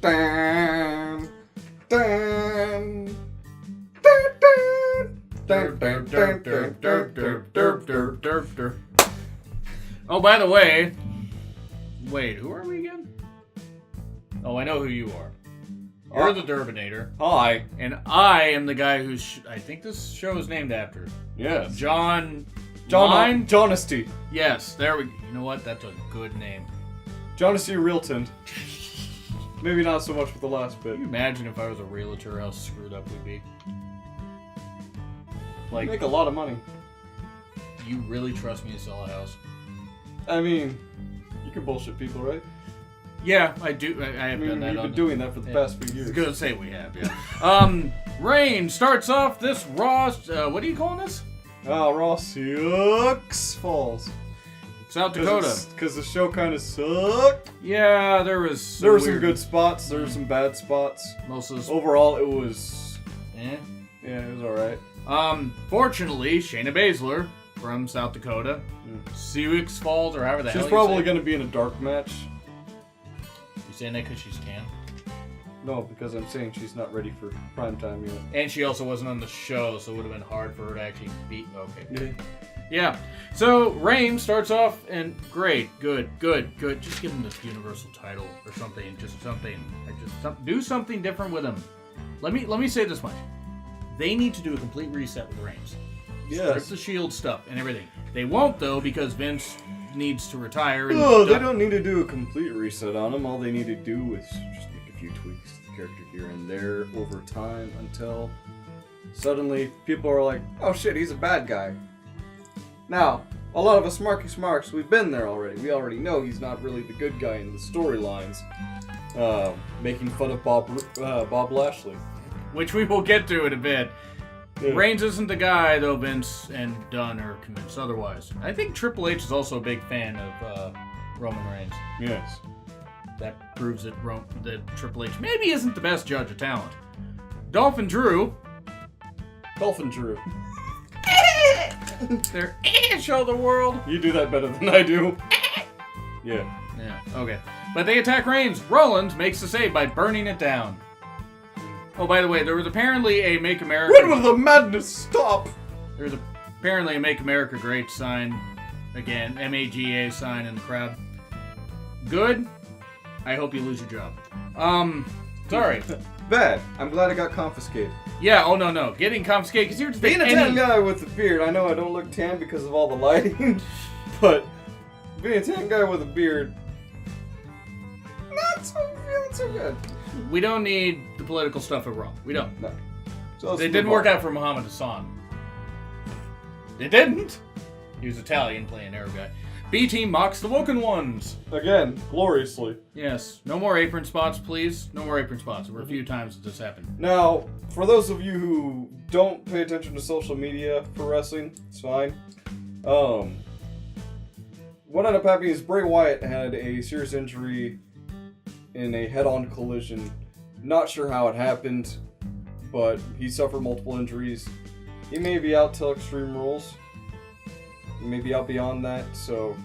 Dun, dun, Oh, by the way, wait, who are we again? Oh, I know who you are. You're the Derbinator. Hi. And I am the guy who I think this show is named after. Yes. Jonn. Jonnesty. Yes, there we go. You know what? That's a good name. Jonnesty Ritland. Maybe not so much with the last bit. Can you imagine if I was a realtor, how screwed up we'd be? Like, make a lot of money. You really trust me to sell a house? I mean, you can bullshit people, right? Yeah, I do. I have done that. We've been doing that for the past few years. I was gonna say we have, yeah. Rain starts off this Raw. What are you calling this? Raw Seeeuuucks Falls. South Dakota. Because the show kind of sucked. Yeah, there were some good spots. There were some bad spots. Most of this. Overall, it was. Eh? Yeah, it was alright. Fortunately, Shayna Baszler from South Dakota, Seeeuuucks Falls, or however the hell she's probably going to be in a dark match. You saying that because she's tan? No, because I'm saying she's not ready for primetime yet. And she also wasn't on the show, so it would have been hard for her to actually beat. Okay. Yeah. Yeah. So Reigns starts off and great, good. Just give him this Universal title or something. Just something. Do something different with him. Let me say this much. They need to do a complete reset with Reigns. Yes. Strip the Shield stuff and everything. They won't though because Vince needs to retire. And they don't need to do a complete reset on him. All they need to do is just make a few tweaks to the character here and there over time until suddenly people are like, "Oh shit, he's a bad guy." Now, a lot of us Smarks, we've been there already. We already know he's not really the good guy in the storylines. Making fun of Bob Lashley. Which we will get to in a bit. Yeah. Reigns isn't the guy, though Vince and Dunn are convinced otherwise. I think Triple H is also a big fan of Roman Reigns. Yes. That proves that Triple H maybe isn't the best judge of talent. Dolphin Drew. They're show the world. You do that better than I do. Yeah. Yeah, okay. But they attack Reigns. Rollins makes the save by burning it down. Oh, by the way, there was apparently a Make America... When will the madness stop? There was apparently a Make America Great sign. Again, MAGA sign in the crowd. Good. I hope you lose your job. Sorry. Bad. I'm glad it got confiscated. Yeah, oh no. Getting confiscated, because here's the thing. Being a tan guy with a beard, I know I don't look tan because of all the lighting, but being a tan guy with a beard, not so feeling so good. We don't need the political stuff at Raw. We don't. No. So it didn't work out for Muhammad Hassan. It didn't. He was Italian, playing Arab guy. B-Team mocks the Woken Ones. Again, gloriously. Yes. No more apron spots, please. No more apron spots. There were a few times that this happened. Now, for those of you who don't pay attention to social media for wrestling, it's fine. What ended up happening is Bray Wyatt had a serious injury in a head-on collision. Not sure how it happened, but he suffered multiple injuries. He may be out till Extreme Rules. He may be out beyond that, so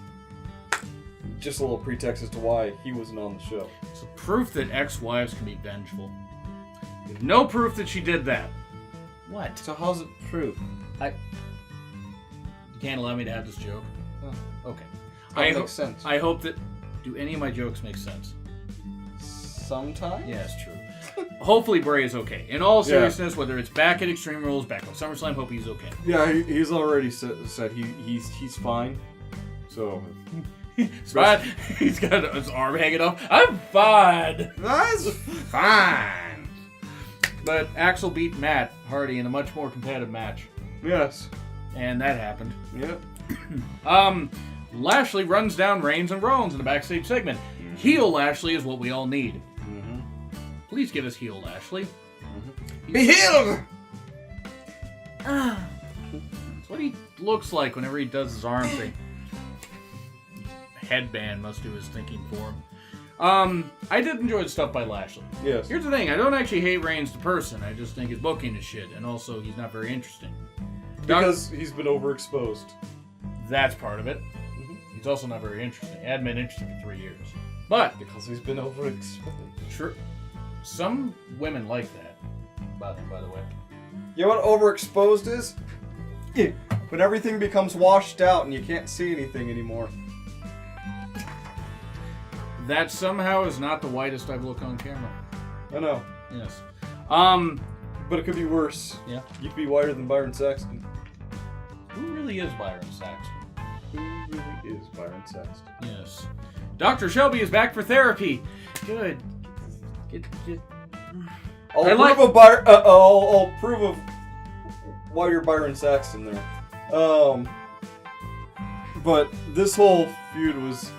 just a little pretext as to why he wasn't on the show. It's proof that ex-wives can be vengeful. There's no proof that she did that. What? So how's it proof? You can't allow me to have this joke? Oh. Okay. That makes sense. I hope that... Do any of my jokes make sense? Sometimes? Yeah, it's true. Hopefully Bray is okay. In all seriousness, whether it's back at Extreme Rules, back on SummerSlam, hope he's okay. Yeah, he's already said he's fine. So... But he's got his arm hanging off. I'm fine. That's fine. But Axel beat Matt Hardy in a much more competitive match. Yes. And that happened. Yep. Lashley runs down Reigns and Rollins in a backstage segment. Mm-hmm. Heel Lashley is what we all need. Mm-hmm. Please give us heel Lashley. Mm-hmm. Be healed! That's what he looks like whenever he does his arm thing. Headband must do his thinking for him. I did enjoy the stuff by Lashley. Yes. Here's the thing, I don't actually hate Reigns the person. I just think his booking is shit, and also he's not very interesting. Because he's been overexposed. That's part of it. Mm-hmm. He's also not very interesting. He hadn't been interesting for 3 years. But because he's been overexposed. True. Some women like that. By the way. You know what overexposed is? When everything becomes washed out and you can't see anything anymore. That somehow is not the whitest I've looked on camera. I know. Yes. But it could be worse. Yeah. You could be whiter than Byron Saxton. Who really is Byron Saxton? Who really is Byron Saxton? Yes. Dr. Shelby is back for therapy. Good. Get. I'll prove of why you're Byron Saxton there. But this whole feud was.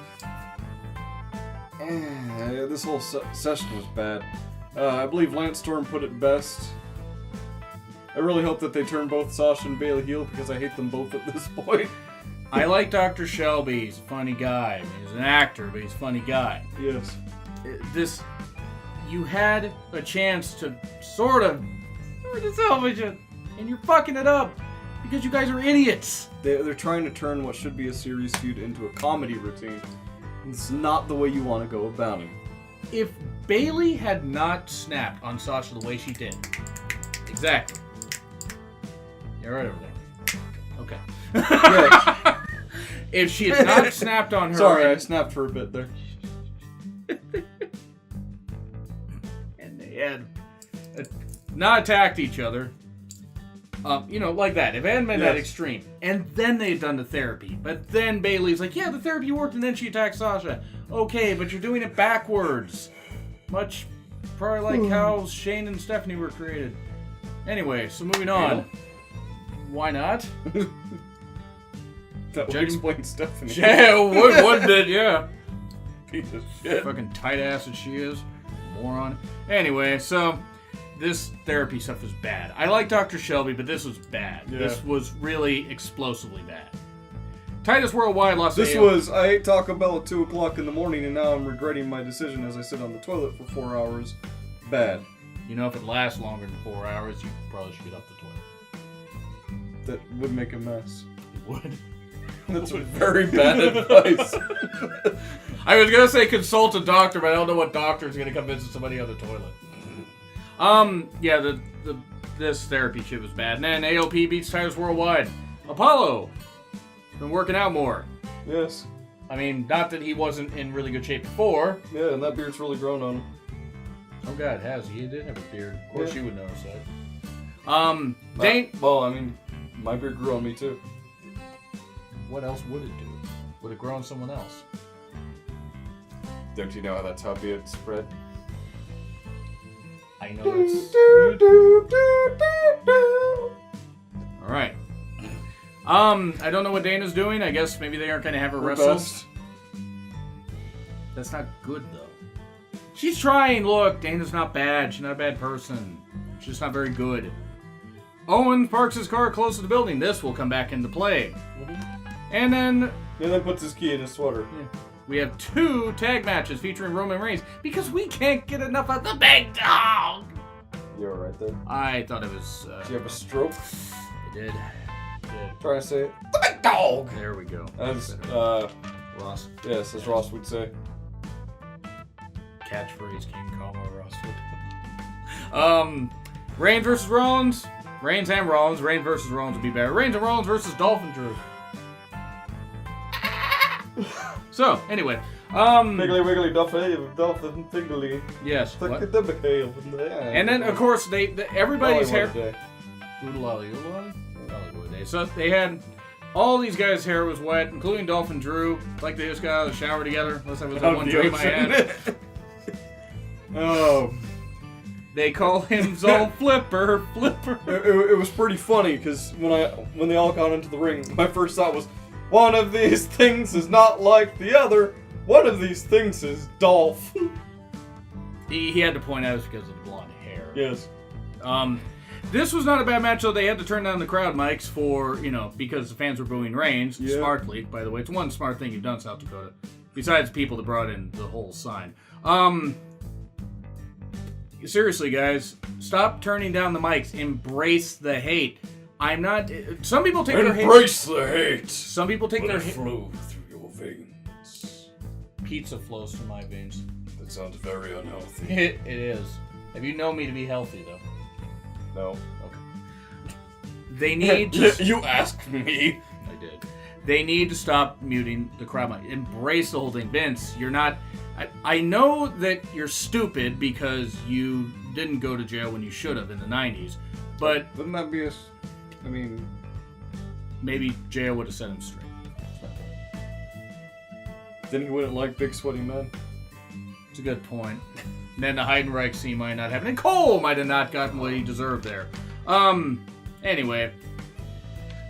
This whole session was bad. I believe Lance Storm put it best. I really hope that they turn both Sasha and Bayley heel because I hate them both at this point. I like Dr. Shelby. He's a funny guy. I mean, he's an actor, but he's a funny guy. Yes. You had a chance to sort of salvage it, and you're fucking it up because you guys are idiots. They're trying to turn what should be a serious feud into a comedy routine. It's not the way you want to go about it. If Bayley had not snapped on Sasha the way she did, exactly. You're right over there. Okay. Yeah. If she had not snapped on her... Sorry, I snapped for a bit there. And they had not attacked each other. Like that. If it hadn't been that extreme. And then they had done the therapy. But then Bayley's like, yeah, the therapy worked, and then she attacked Sasha. Okay, but you're doing it backwards. Much probably like how Shane and Stephanie were created. Anyway, so moving on. Yeah. Why not? That would explain Stephanie. Yeah, wouldn't it? Yeah. Piece of shit. Fucking tight ass as she is. Moron. Anyway, so this therapy stuff was bad. I like Dr. Shelby, but this was bad. Yeah. This was really explosively bad. Titus Worldwide lost This was, I ate Taco Bell at 2 o'clock in the morning, and now I'm regretting my decision as I sit on the toilet for 4 hours. Bad. You know, if it lasts longer than 4 hours, you probably should get off the toilet. That would make a mess. It would. That's very bad advice. I was gonna say consult a doctor, but I don't know what doctor is gonna come visit somebody on the toilet. This therapy shit was bad. And then AOP beats Titus Worldwide. Apollo been working out more. Yes. I mean, not that he wasn't in really good shape before. Yeah, and that beard's really grown on him. Oh god, has he? He did have a beard. Of course you would notice that. Dane. Well, I mean, my beard grew on me too. What else would it do? Would it grow on someone else? Don't you know how that's how beards spread? I know it's... Alright. I don't know what Dana's doing. I guess maybe they aren't going to have her wrestle. Best. That's not good, though. She's trying. Look, Dana's not bad. She's not a bad person. She's just not very good. Owen parks his car close to the building. This will come back into play. And then puts his key in his sweater. Yeah, we have 2 tag matches featuring Roman Reigns because we can't get enough of the big dog. You're right there. I thought it was... Do you have a stroke? I did. Try to say it. The big dog! There we go. As, Ross. Yes, as Ross would say. Catchphrase King Kama Ross would. Reigns versus Rollins. Reigns and Rollins. Reigns versus Rollins would be better. Reigns and Rollins versus Dolph and Drew. So, anyway. Wiggly wiggly dolphin figgly. Yes. What? And And then, of course, everybody's hair... Day. Oodalali. So they had all these guys' hair was wet, including Dolph and Drew, like they just got out of the shower together. Unless that was the one dream I had. Oh. They call him Zol Flipper. It was pretty funny because when they all got into the ring, my first thought was, one of these things is not like the other. One of these things is Dolph. He had to point out it's because of the blonde hair. Yes. This was not a bad match, though. They had to turn down the crowd mics for, because the fans were booing Reigns. Yeah. Smartly, by the way. It's one smart thing you've done, South Dakota. Besides people that brought in the whole sign. Seriously, guys. Stop turning down the mics. Embrace the hate. I'm not... Some people take their hate... Embrace the hate. Some people take their hate... flow through your veins. Pizza flows through my veins. That sounds very unhealthy. It is. Have you known me to be healthy, though? No. Okay. They need to... You asked me. I did. They need to stop muting the crowd. Embrace the whole thing. Vince, you're not... I know that you're stupid because you didn't go to jail when you should have in the 90s, but... Wouldn't that be Maybe jail would have set him straight. Then he wouldn't like big sweaty men. It's a good point. And then the Heidenreich scene might not happen, and Cole might have not gotten what he deserved there. Anyway...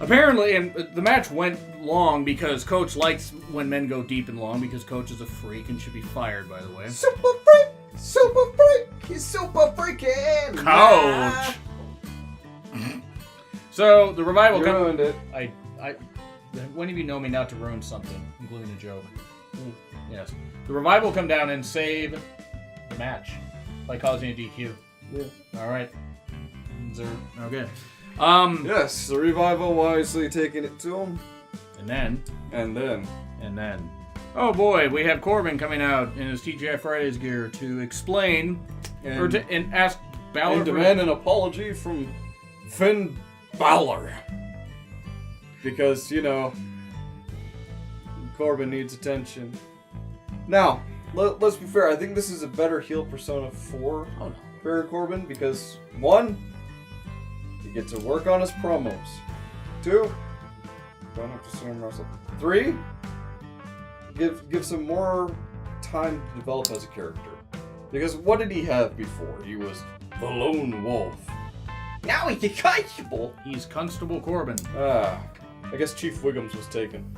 Apparently, and the match went long because Coach likes when men go deep and long because Coach is a freak and should be fired, by the way. Super freak! Super freak! He's super freaking! Coach! So, the revival... You ruined it. When have you known me not to ruin something, including a joke? Yes. The revival come down and save the match by causing a DQ. Yeah. Alright. Okay. Yes, the revival wisely taking it to him. And then... Oh boy, we have Corbin coming out in his TGI Fridays gear to explain and ask Balor and demand an apology from Finn Balor. Because, you know, Corbin needs attention. Now, let's be fair, I think this is a better heel persona for Baron Corbin because, 1, he gets to work on his promos. 2, don't have to see him wrestle. 3, gives him more time to develop as a character. Because what did he have before? He was the lone wolf. Now he's a constable. He's Constable Corbin. I guess Chief Wiggums was taken.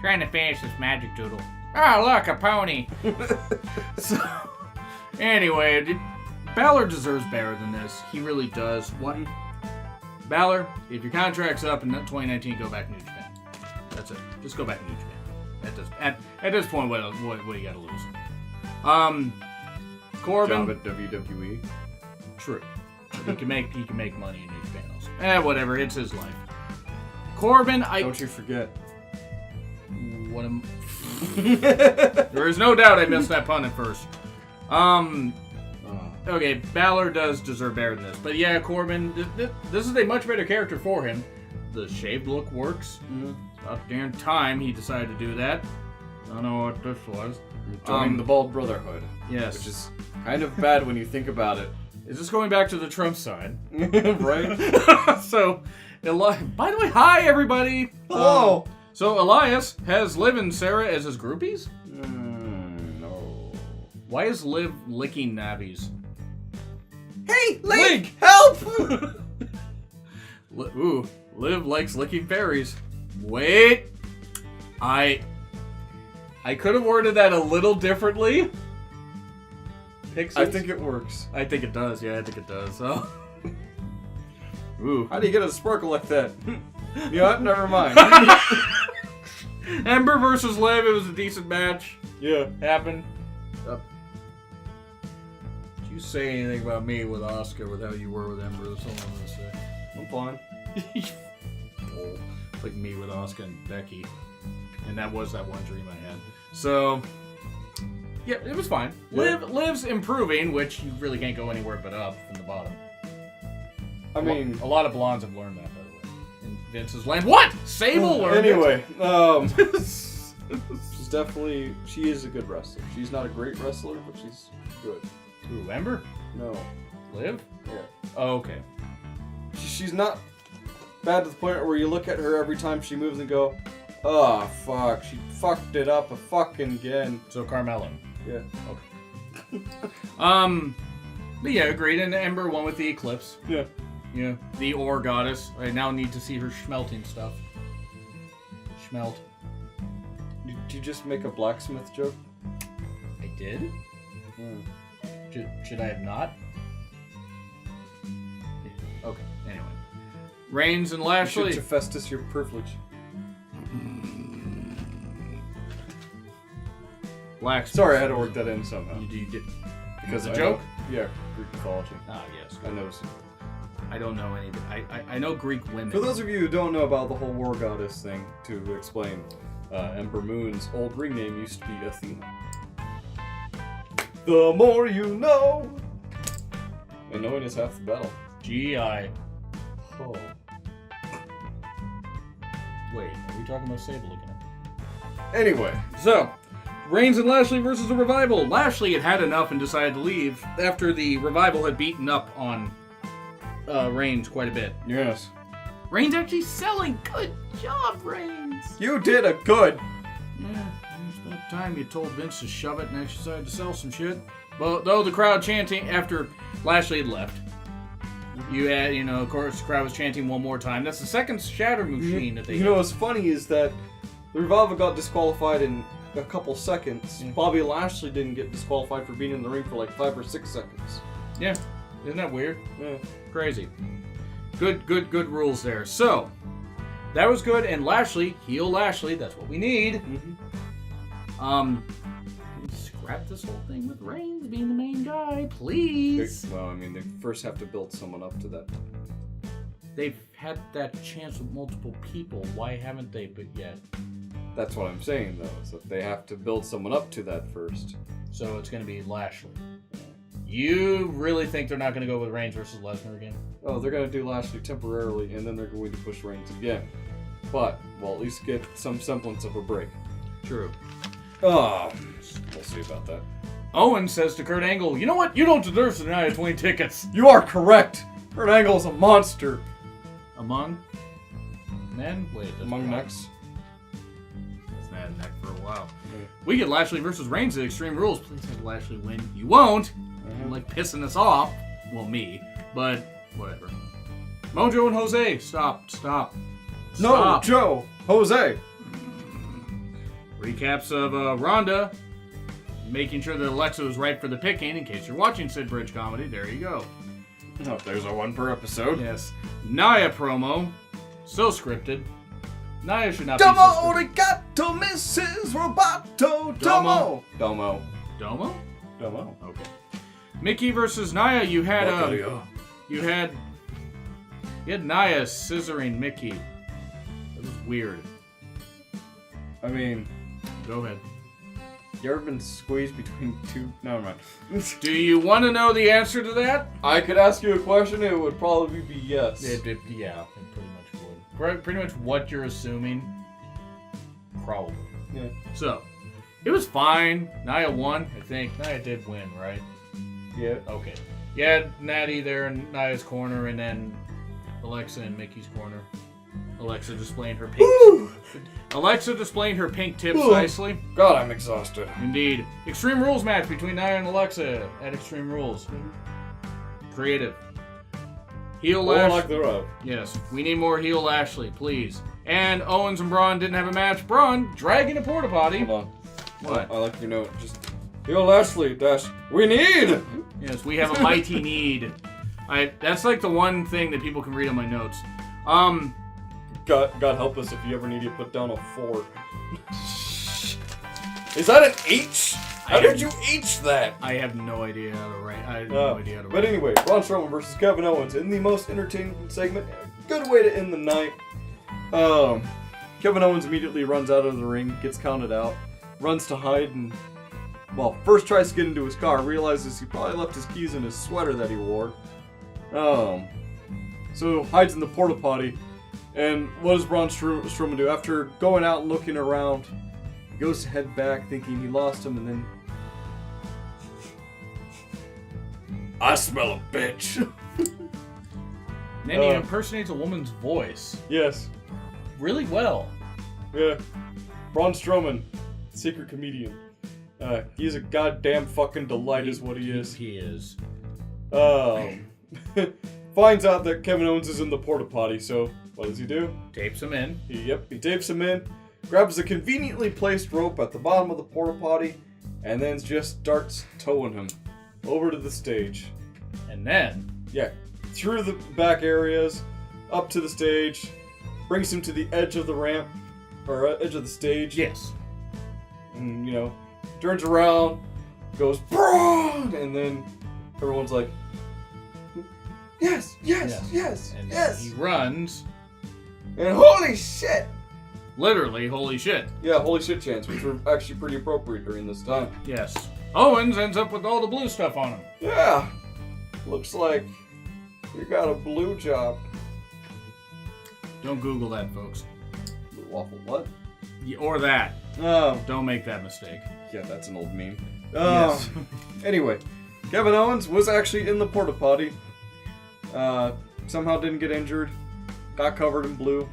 Trying to finish this magic doodle. Oh, look, a pony. So, anyway, Balor deserves better than this. He really does. What? Balor, if your contract's up in 2019, go back to New Japan. That's it. Just go back to New Japan. At this point, what do you got to lose? Corbin. Job at WWE. True. He can make money in New Japan also. Whatever. It's his life. Corbin, Don't you forget. What am... There is no doubt I missed that pun at first. Okay, Balor does deserve better than this. But yeah, Corbin, this is a much better character for him. The shaved look works. Mm-hmm. It's about damn time he decided to do that. I don't know what this was. Joining the Bald Brotherhood. Yes. Which is kind of bad when you think about it. Is this going back to the Trump side? Right? So, by the way, hi everybody! Hello! So Elias has Liv and Sarah as his groupies? No. Why is Liv licking nabbies? Hey, Link! Help! Liv likes licking fairies. Wait! I could have worded that a little differently. Pixies? I think it works. I think it does, yeah, I think it does. So. Ooh. How do you get a sparkle like that? You know what? Never mind. Ember versus Liv, it was a decent match. Yeah. Happened. Did you say anything about me with Asuka with how you were with Ember? That's all I'm going to say. I'm fine. It's like me with Asuka and Becky. And that was that one dream I had. So, yeah, it was fine. Yeah. Liv's improving, which you really can't go anywhere but up from the bottom. I mean... A lot of blondes have learned that, by the way. In Vince's land. What? Sable learned Anyway, she's definitely... She is a good wrestler. She's not a great wrestler, but she's good. Who, Ember? No. Liv? Yeah. Oh, okay. She's not bad to the point where you look at her every time she moves and go, oh, fuck, she fucked it up fucking again. So Carmella. Yeah. Okay. But yeah, agreed. And Ember won with the Eclipse. Yeah. Yeah. The Ore Goddess. I now need to see her schmelting stuff. Schmelt. Did you just make a blacksmith joke? I did? Should I have not? Okay, anyway. Reigns and Lashley. You should Festus your privilege. Sorry, I had to work that in somehow. You did. Because a joke? Yeah, Greek mythology. Ah, yes. I know some. I don't know any of it. I know Greek women. For those of you who don't know about the whole war goddess thing, to explain, Ember Moon's old ring name used to be Athena. The more you know. And knowing is half the battle. G.I. Oh. Wait, are we talking about Sable again? Anyway, So, Reigns and Lashley versus the Revival. Lashley had had enough and decided to leave after the Revival had beaten up on Reigns quite a bit. yes. Reigns actually selling. Good job, Reigns. You did a good. Yeah, it's about time you told Vince to shove it and actually decided to sell some shit. Well, though the crowd chanting after Lashley had left. You had, of course, the crowd was chanting one more time. That's the second shatter machine that they You know what's funny is that the Revival got disqualified in a couple seconds. Yeah. Bobby Lashley didn't get disqualified for being in the ring for like 5 or 6 seconds. Yeah, isn't that weird? Yeah. Crazy. Good rules there. So, that was good. And Lashley, heel Lashley, that's what we need. Scrap this whole thing with Reigns being the main guy, please. Well, I mean, they first have to build someone up to that. They've had that chance with multiple people. Why haven't they but yet? That's what I'm saying, though, is that they have to build someone up to that first. So it's going to be Lashley. You really think they're not going to go with Reigns versus Lesnar again? Oh, they're going to do Lashley temporarily, and then they're going to push Reigns again. But we'll at least get some semblance of a break. True. Oh, we'll see about that. Owen says to Kurt Angle, you know what? You don't deserve to deny 20 tickets. You are correct! Kurt Angle is a monster! Among men? Wait, that's Among wrong. necks? That's not a neck for a while. Yeah. We get Lashley versus Reigns at Extreme Rules. Please have Lashley win. You won't. You're like pissing us off. Well, me. But whatever. Mojo and Jose. Stop. No, Joe! Jose! Recaps of Ronda making sure that Alexa was right for the picking. In case you're watching Sid Bridge comedy, there you go. Oh, there's a one per episode. Yes. Nia promo. So scripted. Nia should not be Domo so scripted. arigato, Mrs. Roboto! Domo! Domo. Domo? Domo. Okay. Mickey versus Nia. You had you had Nia scissoring Mickey. That was weird. I mean, Go ahead. you ever been squeezed between two? Never mind. Do you want to know the answer to that? I could ask you a question, it would probably be yes. Yeah, it pretty much would. Pretty much what you're assuming. Probably. Yeah. So, it was fine. Nia won, I think. Nia did win, right? Yeah. Okay. You had Natty there in Nia's corner, and then Alexa in Mickey's corner. Alexa displaying her pink tips Ooh. nicely. God, I'm exhausted. Indeed. Extreme Rules match between Nia and Alexa at Extreme Rules. Creative. Heel Or Lash. like thereof. Yes, we need more heel Lashley, please. And Owens and Braun didn't have a match. Braun dragging a porta potty. Hold on. What? I like your note. Just, yo, Lashley, dash, we need! Yes, we have a mighty need. That's like the one thing that people can read on my notes. God help us if you ever need to put down a 4. Is that an H? How did you H that? I have no idea how to write. I have no idea how to But write. anyway, Braun Strowman versus Kevin Owens in the most entertaining segment. Good way to end the night. Kevin Owens immediately runs out of the ring, gets counted out, runs to hide, and first tries to get into his car, realizes he probably left his keys in his sweater that he wore. So hides in the porta potty. And what does Braun Strowman do? After going out and looking around, he goes to head back thinking he lost him, and then I smell a bitch. And then he impersonates a woman's voice Yes. really well. Yeah. Braun Strowman, secret comedian. He's a goddamn fucking delight is what he is. He is. Finds out that Kevin Owens is in the porta potty, so what does he do? Tapes him in. He tapes him in, grabs a conveniently placed rope at the bottom of the porta potty, and then just starts towing him over to the stage. And then... Yeah, through the back areas, up to the stage, brings him to the edge of the ramp, or edge of the stage. Yes. And, turns around, goes, Braun! And then everyone's like, yes. And then he runs. And holy shit! Literally, holy shit. Yeah, holy shit chants, which were actually pretty appropriate during this time. Yes. Owens ends up with all the blue stuff on him. Yeah. Looks like you got a blue job. Don't Google that, folks. Blue waffle what? Or that. Oh. Don't make that mistake. Yeah, that's an old meme. Yes. Anyway, Kevin Owens was actually in the porta potty. Somehow didn't get injured. Got covered in blue.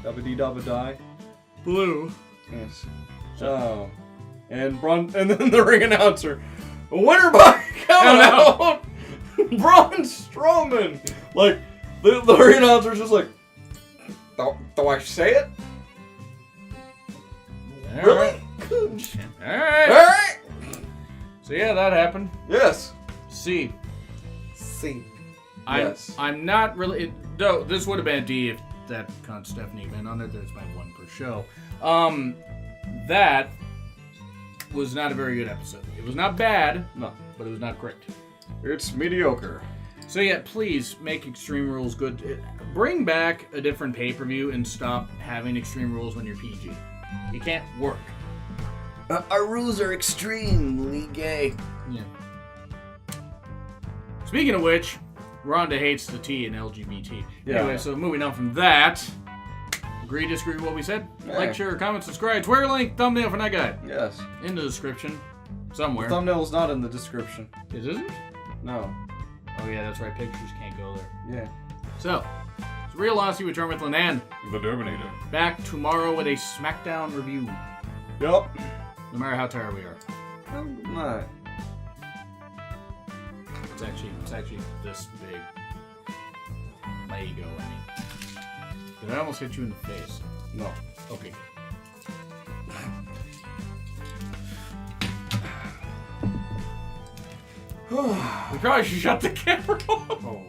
Dabba-dee-dabba-die. Blue. Yes. Oh. And then the ring announcer. Winner by count out! Braun Strowman! Like, the ring announcer's just like, do I say it? Really? Alright. Alright! So yeah, that happened. Yes. C. Yes. I'm not really... Though, this would have been a D if that cunt Stephanie been on it. There's been one per show. That was not a very good episode. It was not bad, No. but it was not great. It's mediocre. So yeah, please make Extreme Rules good. Bring back a different pay-per-view and stop having Extreme Rules when you're PG. It can't work. Our rules are extremely gay. Yeah. Speaking of which, Rhonda hates the T in LGBT. Yeah. Anyway, so moving on from that, agree, disagree with what we said? Yeah. Like, share, comment, subscribe, Twitter link, thumbnail for that guy. Yes. In the description, somewhere. The thumbnail's not in the description. It isn't? No. Oh yeah, that's right, pictures can't go there. Yeah. So, it's Real Honesty with Jonn, Ritland, and The Terminator. back tomorrow with a SmackDown review. Yup. No matter how tired we are. I'm not. It's actually this big. My ego, I mean. Did I almost hit you in the face? No. Okay. We probably should shut the camera off. Oh.